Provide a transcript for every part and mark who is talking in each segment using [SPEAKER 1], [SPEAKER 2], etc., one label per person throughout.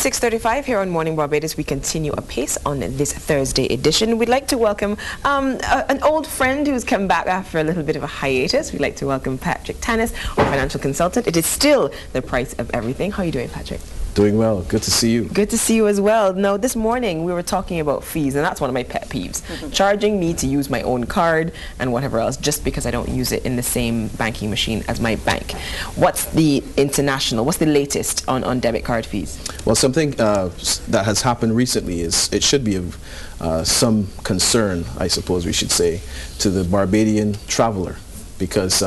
[SPEAKER 1] 6:35 here on Morning Barbados. We continue apace on this Thursday edition. We'd like to welcome an old friend who's come back after a little bit of a hiatus. We'd like to welcome Patrick Tannis, our financial consultant. It is still the price of everything. How are you doing, Patrick?
[SPEAKER 2] Doing well. Good to see you.
[SPEAKER 1] Good to see you as well. Now, this morning we were talking about fees, and that's one of my pet peeves. Charging me to use my own card and whatever else just because I don't use it in the same banking machine as my bank. What's the latest on debit card fees?
[SPEAKER 2] Well, something that has happened recently is it should be of some concern, I suppose we should say, to the Barbadian traveler, because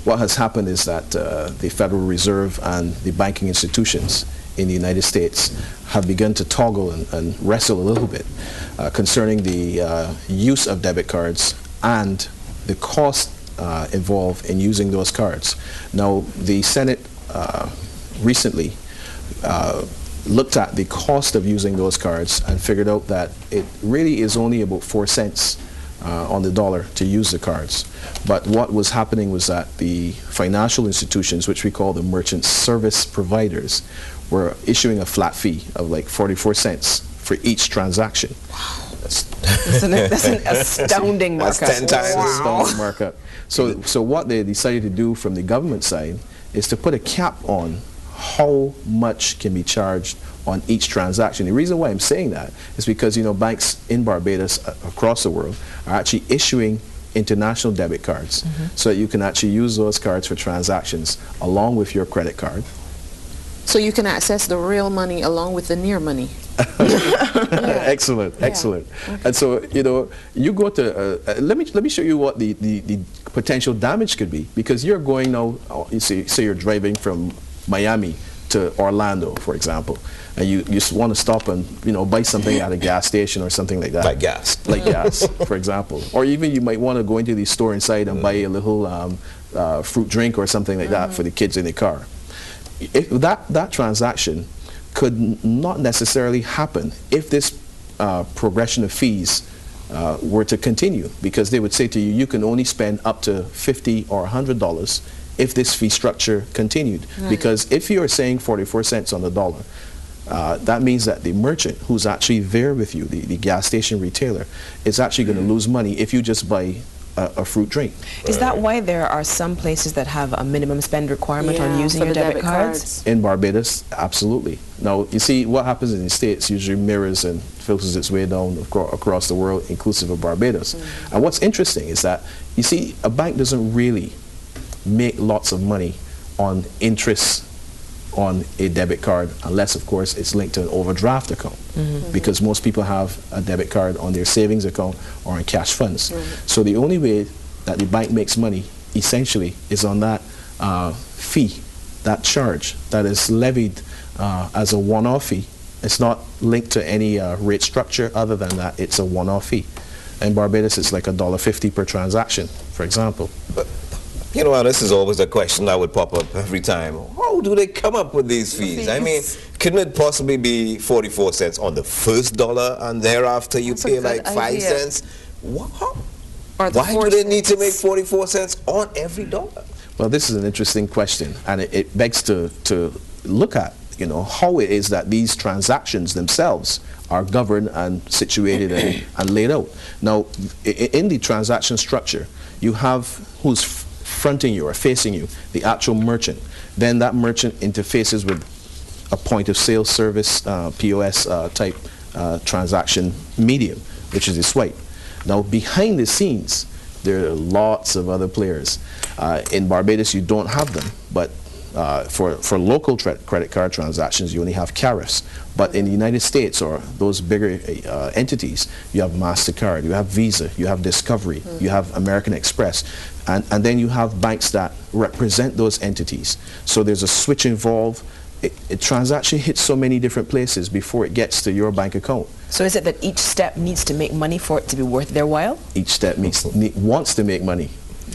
[SPEAKER 2] what has happened is that the Federal Reserve and the banking institutions in the United States have begun to toggle and wrestle a little bit concerning the use of debit cards and the cost involved in using those cards. Now, the Senate recently looked at the cost of using those cards and figured out that it really is only about 4 cents on the dollar to use the cards. But what was happening was that the financial institutions, which we call the merchant service providers, were issuing a flat fee of like 44 cents for each transaction.
[SPEAKER 1] Wow. That's an astounding markup.
[SPEAKER 3] That's 10 times
[SPEAKER 1] wow.
[SPEAKER 2] Astounding markup. So what they decided to do from the government side is to put a cap on how much can be charged on each transaction. The reason why I'm saying that is because, you know, banks in Barbados across the world are actually issuing international debit cards, so that you can actually use those cards for transactions along with your credit card.
[SPEAKER 4] So you can access the real money along with the near money.
[SPEAKER 2] Excellent, excellent. Okay. And so, you know, you go to, let me show you what the potential damage could be, because you're going now, you say you're driving from Miami to Orlando, for example, and you just want to stop and, you know, buy something at a gas station or something like that.
[SPEAKER 3] Like gas.
[SPEAKER 2] Like gas, for example. Or even you might want to go into the store inside and buy a little fruit drink or something like that for the kids in the car. If that transaction could not necessarily happen if this progression of fees were to continue, because they would say to you, you can only spend up to $50 or $100 if this fee structure continued. Right. Because if you're saying 44 cents on the dollar, that means that the merchant who's actually there with you, the gas station retailer, is actually going to lose money if you just buy a fruit drink.
[SPEAKER 1] Is that why there are some places that have a minimum spend requirement on using your debit cards?
[SPEAKER 2] In Barbados, absolutely. Now, you see, what happens in the States usually mirrors and filters its way down across the world, inclusive of Barbados. And what's interesting is that, you see, a bank doesn't really make lots of money on interest on a debit card, unless of course it's linked to an overdraft account, because most people have a debit card on their savings account or on cash funds. So the only way that the bank makes money essentially is on that fee, that charge that is levied as a one-off fee. It's not linked to any rate structure other than that. It's a one-off fee. In Barbados it's like $1.50 per transaction, for example.
[SPEAKER 3] But you know, this is always a question that would pop up every time. How do they come up with these fees? I mean, couldn't it possibly be 44 cents on the first dollar and thereafter you pay like 5 cents? Why do they need to make 44 cents on every dollar?
[SPEAKER 2] Well, this is an interesting question, and it begs to look at, you know, how it is that these transactions themselves are governed and situated and laid out. Now, in the transaction structure, you have who's fronting you or facing you, the actual merchant. Then that merchant interfaces with a point of sale service, POS type transaction medium, which is the swipe. Now, behind the scenes, there are lots of other players. In Barbados, you don't have them, but for local credit card transactions, you only have carafes. But in the United States, or those bigger entities, you have MasterCard, you have Visa, you have Discovery, you have American Express, and then you have banks that represent those entities. So there's a switch involved. A transaction hits so many different places before it gets to your bank account.
[SPEAKER 1] So is it that each step needs to make money for it to be worth their while?
[SPEAKER 2] Each step wants to make money.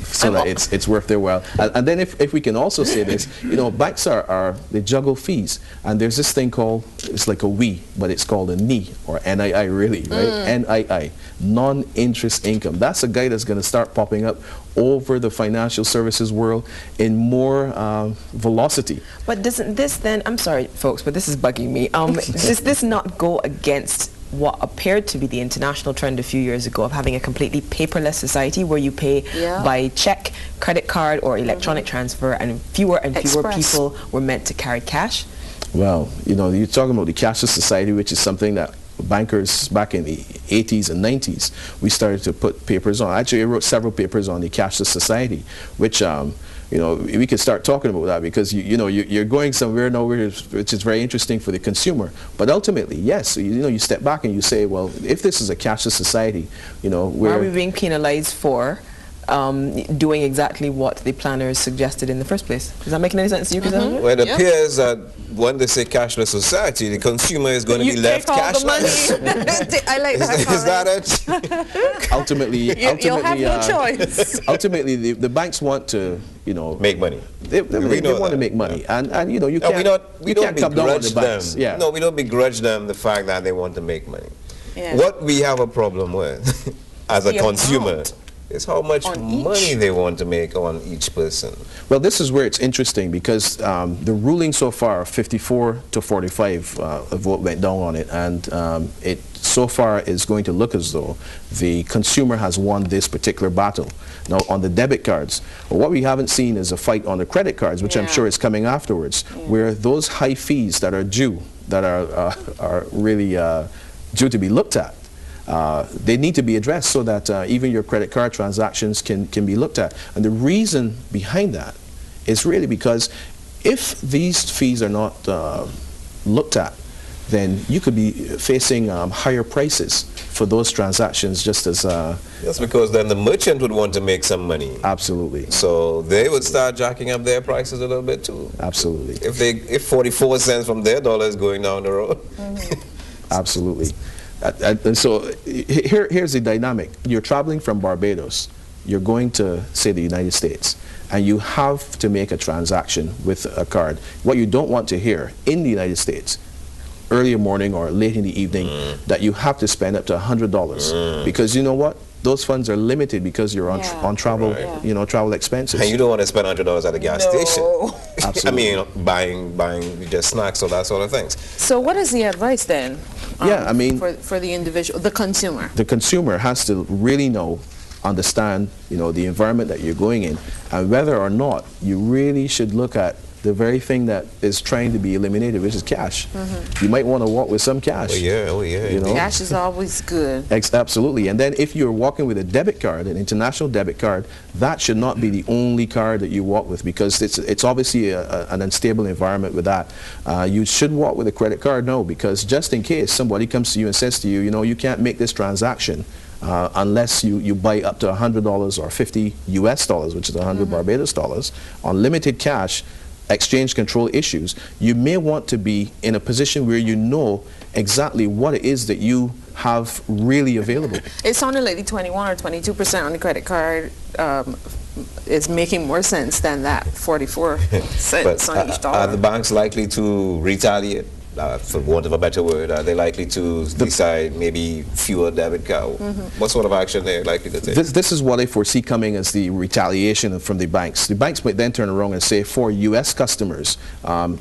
[SPEAKER 2] so that it's worth their while. And then if we can also say this, you know, banks they juggle fees, and there's this thing called, it's like a WE, but it's called a NII, or NII really, right? NII, non-interest income. That's a guy that's going to start popping up over the financial services world in more velocity.
[SPEAKER 1] But doesn't this then, I'm sorry folks, but this is bugging me, does this not go against what appeared to be the international trend a few years ago of having a completely paperless society where you pay by check, credit card, or electronic transfer, and fewer people were meant to carry cash?
[SPEAKER 2] Well, you know, you're talking about the cashless society, which is something that bankers back in the 80s and 90s, we started to put papers on. Actually, I wrote several papers on the cashless society, which you know, we could start talking about that, because you know, you're going somewhere now which is very interesting for the consumer. But ultimately, yes, you know, you step back and you say, well, if this is a cashless society, you know,
[SPEAKER 1] why are we being penalized for doing exactly what the planners suggested in the first place? Does that make any sense to you?
[SPEAKER 3] Well, it appears that when they say cashless society, the consumer is going to be left cashless.
[SPEAKER 4] I like that.
[SPEAKER 3] Is that it?
[SPEAKER 2] Ultimately,
[SPEAKER 4] you'll have no choice.
[SPEAKER 2] Ultimately, the banks want to, you know,
[SPEAKER 3] make money.
[SPEAKER 2] They want to make money, and you know, you can't
[SPEAKER 3] we don't
[SPEAKER 2] come down on the
[SPEAKER 3] begrudge
[SPEAKER 2] banks.
[SPEAKER 3] them.
[SPEAKER 2] Yeah.
[SPEAKER 3] No, we don't begrudge them the fact that they want to make money.
[SPEAKER 4] Yeah.
[SPEAKER 3] What we have a problem with as a consumer is how much money they want to make on each person.
[SPEAKER 2] Well, this is where it's interesting, because the ruling so far, 54 to 45, a vote went down on it, and it so far is going to look as though the consumer has won this particular battle. Now, on the debit cards, what we haven't seen is a fight on the credit cards, which I'm sure is coming afterwards, where those high fees that are due, that are really due to be looked at, they need to be addressed, so that even your credit card transactions can be looked at. And the reason behind that is really because if these fees are not looked at, then you could be facing higher prices for those transactions, just as...
[SPEAKER 3] That's because then the merchant would want to make some money.
[SPEAKER 2] Absolutely.
[SPEAKER 3] So they would start jacking up their prices a little bit too.
[SPEAKER 2] Absolutely.
[SPEAKER 3] If 44 cents from their dollar is going down the road.
[SPEAKER 2] Absolutely. And so here's the dynamic. You're traveling from Barbados. You're going to, say, the United States, and you have to make a transaction with a card. What you don't want to hear in the United States, early morning or late in the evening, that you have to spend up to $100, because you know what? Those funds are limited because you're on travel, you know, travel expenses.
[SPEAKER 3] And you don't want to spend $100 at a gas station.
[SPEAKER 2] Absolutely.
[SPEAKER 3] I mean, buying just snacks or that sort of things.
[SPEAKER 4] So what is the advice then?
[SPEAKER 2] I mean,
[SPEAKER 4] for the individual, the consumer.
[SPEAKER 2] The consumer has to really understand, you know, the environment that you're going in, and whether or not you really should look at the very thing that is trying to be eliminated, which is cash. You might want to walk with some cash.
[SPEAKER 3] Oh yeah.
[SPEAKER 2] You know?
[SPEAKER 4] Cash is always good.
[SPEAKER 2] Absolutely. And then if you're walking with a debit card, an international debit card, that should not be the only card that you walk with, because it's obviously an unstable environment with that. You should walk with a credit card, no, because just in case somebody comes to you and says to you, you know, you can't make this transaction unless you buy up to $100 or 50 US dollars, which is 100 Barbados dollars, on limited cash, exchange control issues, you may want to be in a position where you know exactly what it is that you have really available.
[SPEAKER 4] It sounded like the 21 or 22% on the credit card is making more sense than that 44 cents on each dollar.
[SPEAKER 3] Are the banks likely to retaliate? For want of a better word, are they likely to decide maybe fewer debit cards? What sort of action they're likely to take?
[SPEAKER 2] This is what I foresee coming as the retaliation from the banks. The banks might then turn around and say, for U.S. customers,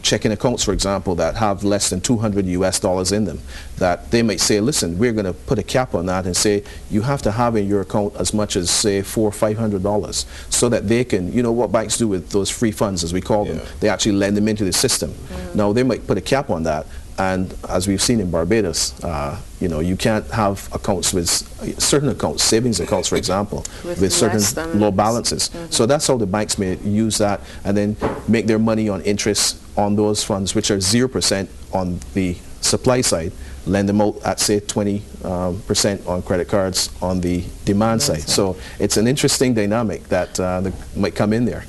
[SPEAKER 2] checking accounts, for example, that have less than 200 US dollars in them, that they might say, listen, we're going to put a cap on that and say you have to have in your account as much as, say, $400 or $500, so that they can, you know what banks do with those free funds, as we call them, they actually lend them into the system. Now, they might put a cap on that. And as we've seen in Barbados, you know, you can't have accounts with certain accounts, savings accounts, for example, with certain low balances. So that's how the banks may use that and then make their money on interest on those funds, which are 0% on the supply side, lend them out at, say, 20% on credit cards on the demand side. So it's an interesting dynamic that might come in there.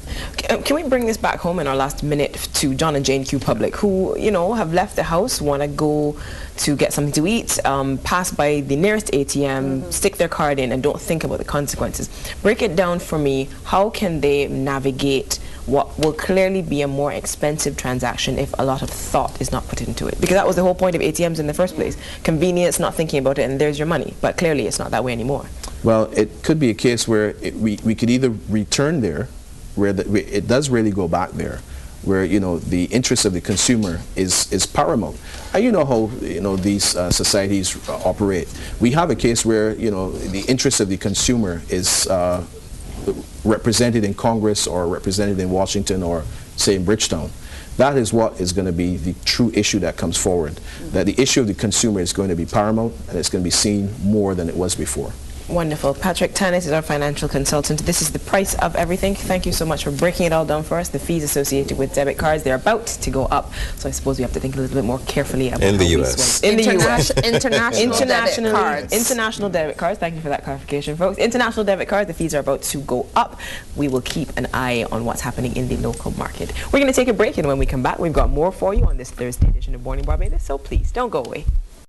[SPEAKER 1] Can we bring this back home in our last minute to John and Jane Q Public, who, you know, have left the house, want to go to get something to eat, pass by the nearest ATM, stick their card in, and don't think about the consequences. Break it down for me. How can they navigate what will clearly be a more expensive transaction if a lot of thought is not put into it? Because that was the whole point of ATMs in the first place. Convenience, not thinking about it, and there's your money. But clearly it's not that way anymore.
[SPEAKER 2] Well, it could be a case where we could either return there, where it does really go back there, where, you know, the interest of the consumer is paramount. And you know how, you know, these societies operate. We have a case where, you know, the interest of the consumer is represented in Congress or represented in Washington or, say, in Bridgetown. That is what is going to be the true issue that comes forward. That the issue of the consumer is going to be paramount, and it's going to be seen more than it was before. Wonderful. Patrick Tannis is our financial consultant. This is the price of everything. Thank you so much for breaking it all down for us. The fees associated with debit cards, they're about to go up. So I suppose we have to think a little bit more carefully about
[SPEAKER 3] in the U.S.
[SPEAKER 1] In the U.S.
[SPEAKER 4] International
[SPEAKER 1] debit cards. Thank you for that clarification, folks. International debit cards, the fees are about to go up. We will keep an eye on what's happening in the local market. We're going to take a break, and when we come back, we've got more for you on this Thursday edition of Morning Barbados. So please, don't go away.